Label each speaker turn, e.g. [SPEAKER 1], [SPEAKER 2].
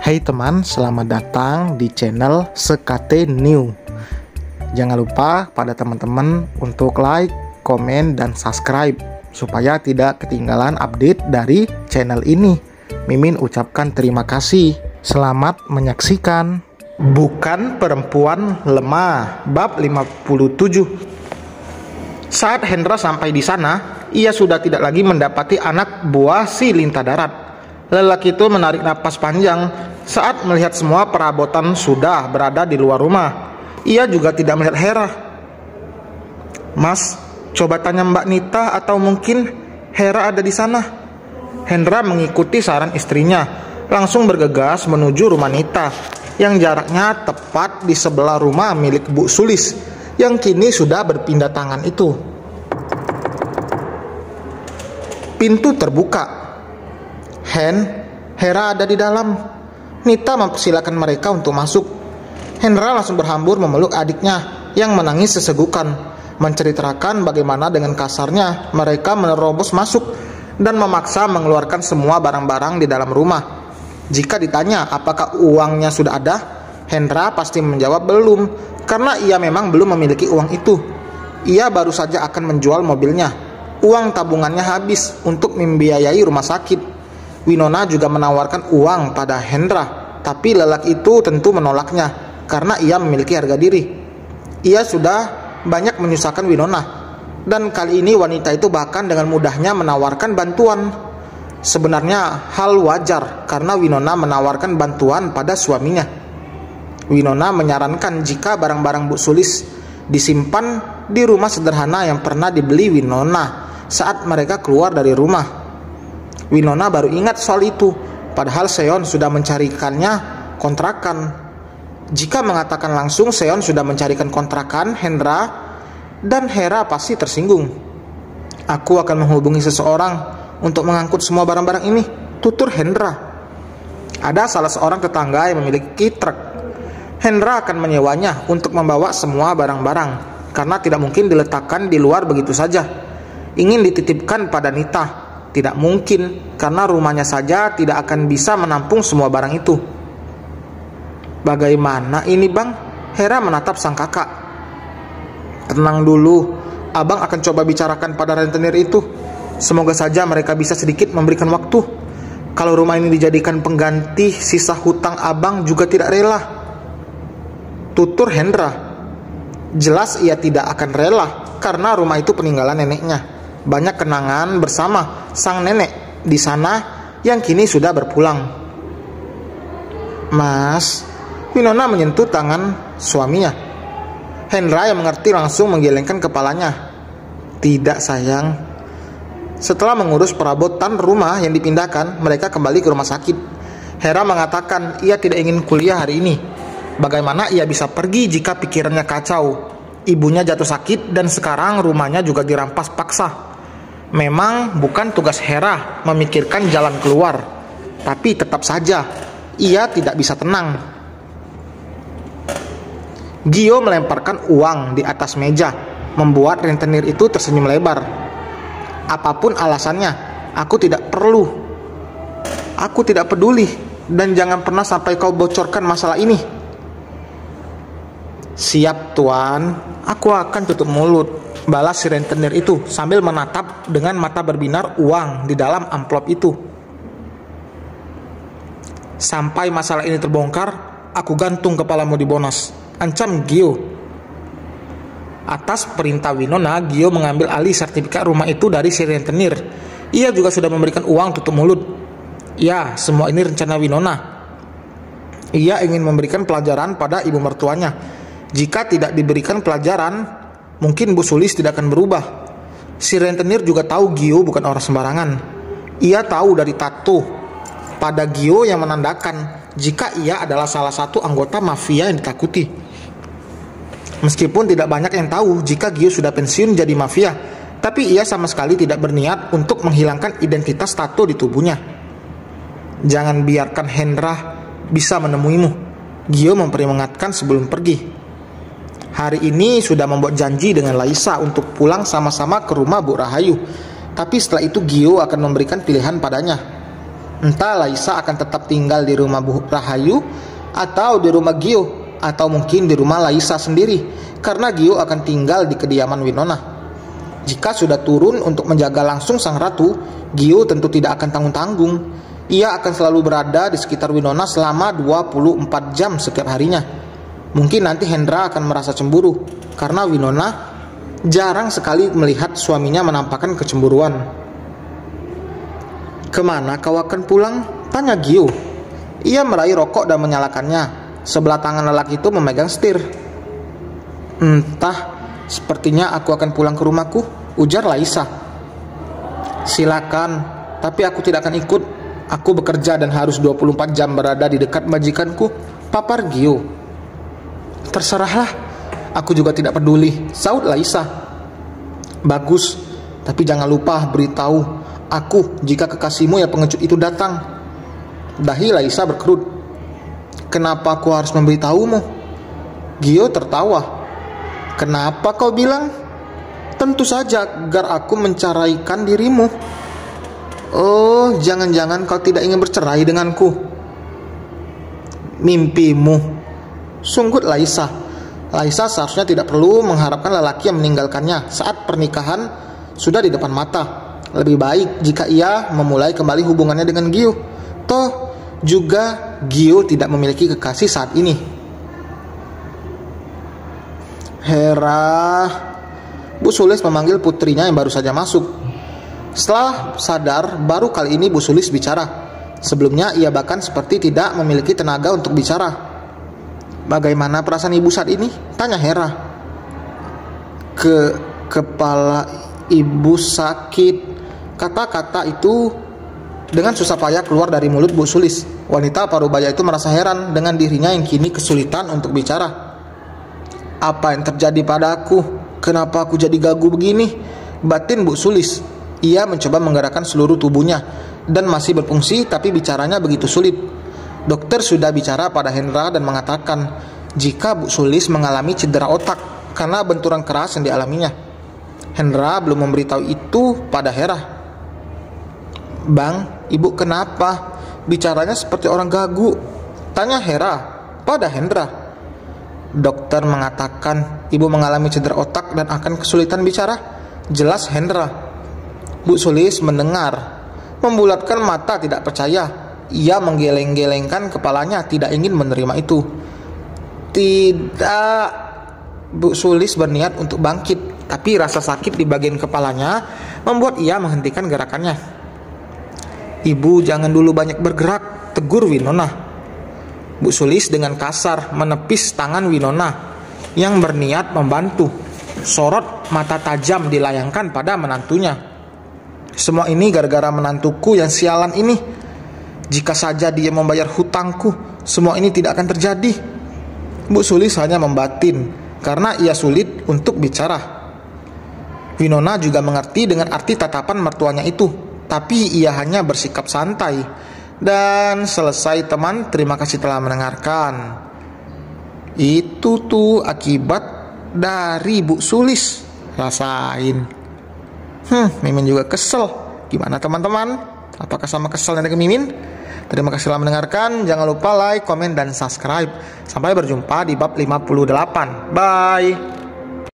[SPEAKER 1] Hai teman, selamat datang di channel Sekate New. Jangan lupa pada teman-teman untuk like, komen, dan subscribe supaya tidak ketinggalan update dari channel ini. Mimin ucapkan terima kasih. Selamat menyaksikan. Bukan perempuan lemah, bab 57. Saat Hendra sampai di sana, ia sudah tidak lagi mendapati anak buah si lintah darat. Lelaki itu menarik napas panjang saat melihat semua perabotan sudah berada di luar rumah. Ia juga tidak melihat Hera. "Mas, coba tanya Mbak Nita atau mungkin Hera ada di sana." Hendra mengikuti saran istrinya, langsung bergegas menuju rumah Nita yang jaraknya tepat di sebelah rumah milik Bu Sulis yang kini sudah berpindah tangan itu. Pintu terbuka. Hera ada di dalam. Nita mempersilahkan mereka untuk masuk. Hendra langsung berhambur memeluk adiknya yang menangis sesegukan, menceritakan bagaimana dengan kasarnya mereka menerobos masuk dan memaksa mengeluarkan semua barang-barang di dalam rumah. Jika ditanya apakah uangnya sudah ada, Hendra pasti menjawab belum, karena ia memang belum memiliki uang itu. Ia baru saja akan menjual mobilnya. Uang tabungannya habis untuk membiayai rumah sakit. Winona juga menawarkan uang pada Hendra, tapi lelaki itu tentu menolaknya karena ia memiliki harga diri. Ia sudah banyak menyusahkan Winona, dan kali ini wanita itu bahkan dengan mudahnya menawarkan bantuan. Sebenarnya hal wajar karena Winona menawarkan bantuan pada suaminya. Winona menyarankan jika barang-barang Bu Sulis disimpan di rumah sederhana yang pernah dibeli Winona saat mereka keluar dari rumah. Winona baru ingat soal itu, padahal Seon sudah mencarikannya kontrakan. Jika mengatakan langsung Seon sudah mencarikan kontrakan Hendra dan Hera pasti tersinggung. "Aku akan menghubungi seseorang untuk mengangkut semua barang-barang ini," tutur Hendra. Ada salah seorang tetangga yang memiliki truk. Hendra akan menyewanya untuk membawa semua barang-barang, karena tidak mungkin diletakkan di luar begitu saja. Ingin dititipkan pada Nita. Tidak mungkin, karena rumahnya saja tidak akan bisa menampung semua barang itu. "Bagaimana ini, Bang?" Hera menatap sang kakak. "Tenang dulu, Abang akan coba bicarakan pada rentenir itu. Semoga saja mereka bisa sedikit memberikan waktu. Kalau rumah ini dijadikan pengganti sisa hutang Abang juga tidak rela," tutur Hendra. Jelas ia tidak akan rela, karena rumah itu peninggalan neneknya. Banyak kenangan bersama sang nenek di sana yang kini sudah berpulang. "Mas," Winona menyentuh tangan suaminya. Hendra yang mengerti langsung menggelengkan kepalanya. "Tidak, sayang." Setelah mengurus perabotan rumah yang dipindahkan, mereka kembali ke rumah sakit. Hera mengatakan ia tidak ingin kuliah hari ini. Bagaimana ia bisa pergi jika pikirannya kacau? Ibunya jatuh sakit dan sekarang rumahnya juga dirampas paksa. Memang bukan tugas Hera memikirkan jalan keluar, tapi tetap saja ia tidak bisa tenang. Gio melemparkan uang di atas meja, membuat rentenir itu tersenyum lebar. "Apapun alasannya, aku tidak perlu. Aku tidak peduli, dan jangan pernah sampai kau bocorkan masalah ini." "Siap, Tuan. Aku akan tutup mulut," balas si rentenir itu sambil menatap dengan mata berbinar uang di dalam amplop itu. "Sampai masalah ini terbongkar, aku gantung kepalamu di Bonas," ancam Gio. Atas perintah Winona, Gio mengambil alih sertifikat rumah itu dari si rentenir. Ia juga sudah memberikan uang tutup mulut. Ya, semua ini rencana Winona. Ia ingin memberikan pelajaran pada ibu mertuanya. Jika tidak diberikan pelajaran, mungkin Bu Sulis tidak akan berubah. Si rentenir juga tahu Gio bukan orang sembarangan. Ia tahu dari tato pada Gio yang menandakan jika ia adalah salah satu anggota mafia yang ditakuti. Meskipun tidak banyak yang tahu jika Gio sudah pensiun jadi mafia, tapi ia sama sekali tidak berniat untuk menghilangkan identitas tato di tubuhnya. "Jangan biarkan Hendra bisa menemuimu," Gio memperingatkan sebelum pergi. Hari ini sudah membuat janji dengan Laisa untuk pulang sama-sama ke rumah Bu Rahayu. Tapi setelah itu Gio akan memberikan pilihan padanya. Entah Laisa akan tetap tinggal di rumah Bu Rahayu atau di rumah Gio, atau mungkin di rumah Laisa sendiri, karena Gio akan tinggal di kediaman Winona. Jika sudah turun untuk menjaga langsung sang ratu, Gio tentu tidak akan tanggung-tanggung. Ia akan selalu berada di sekitar Winona selama 24 jam setiap harinya. Mungkin nanti Hendra akan merasa cemburu, karena Winona jarang sekali melihat suaminya menampakkan kecemburuan. "Kemana kau akan pulang?" tanya Gio. Ia meraih rokok dan menyalakannya. Sebelah tangan lelaki itu memegang setir. "Entah, sepertinya aku akan pulang ke rumahku," ujar Laisa. "Silakan, tapi aku tidak akan ikut. Aku bekerja dan harus 24 jam berada di dekat majikanku," papar Gio. "Terserahlah, aku juga tidak peduli," saut Laisa. "Bagus, tapi jangan lupa beritahu aku jika kekasihmu yang pengecut itu datang." Dahi Laisa berkerut. "Kenapa aku harus memberitahumu?" Gio tertawa. "Kenapa kau bilang?" "Tentu saja agar aku menceraikan dirimu." "Oh, jangan-jangan kau tidak ingin bercerai denganku?" "Mimpimu," sunggut Laisa. Laisa seharusnya tidak perlu mengharapkan lelaki yang meninggalkannya saat pernikahan sudah di depan mata. Lebih baik jika ia memulai kembali hubungannya dengan Gio. Toh juga Gio tidak memiliki kekasih saat ini. "Hera," Bu Sulis memanggil putrinya yang baru saja masuk. Setelah sadar, baru kali ini Bu Sulis bicara. Sebelumnya ia bahkan seperti tidak memiliki tenaga untuk bicara. "Bagaimana perasaan ibu saat ini?" tanya Hera. Kepala ibu sakit." Kata-kata itu dengan susah payah keluar dari mulut Bu Sulis. Wanita parubaya itu merasa heran dengan dirinya yang kini kesulitan untuk bicara. "Apa yang terjadi padaku? Kenapa aku jadi gagu begini?" batin Bu Sulis. Ia mencoba menggerakkan seluruh tubuhnya dan masih berfungsi, tapi bicaranya begitu sulit. Dokter sudah bicara pada Hendra dan mengatakan jika Bu Sulis mengalami cedera otak karena benturan keras yang dialaminya. Hendra belum memberitahu itu pada Hera. "Bang, ibu kenapa? Bicaranya seperti orang gagu," tanya Hera pada Hendra. "Dokter mengatakan ibu mengalami cedera otak dan akan kesulitan bicara," jelas Hendra. Bu Sulis mendengar, membulatkan mata tidak percaya. Ia menggeleng-gelengkan kepalanya, tidak ingin menerima itu. "Tidak." Bu Sulis berniat untuk bangkit, tapi rasa sakit di bagian kepalanya membuat ia menghentikan gerakannya. "Ibu jangan dulu banyak bergerak," tegur Winona. Bu Sulis dengan kasar menepis tangan Winona yang berniat membantu. Sorot mata tajam dilayangkan pada menantunya. "Semua ini gara-gara menantuku yang sialan ini. Jika saja dia membayar hutangku, semua ini tidak akan terjadi." Bu Sulis hanya membatin karena ia sulit untuk bicara. Winona juga mengerti dengan arti tatapan mertuanya itu, tapi ia hanya bersikap santai. Dan selesai teman, terima kasih telah mendengarkan. Itu tuh akibat dari Bu Sulis. Rasain. Mimin juga kesel. Gimana teman-teman? Apakah sama keselnya dengan Mimin? Terima kasih telah mendengarkan. Jangan lupa like, komen, dan subscribe. Sampai berjumpa di bab 58. Bye.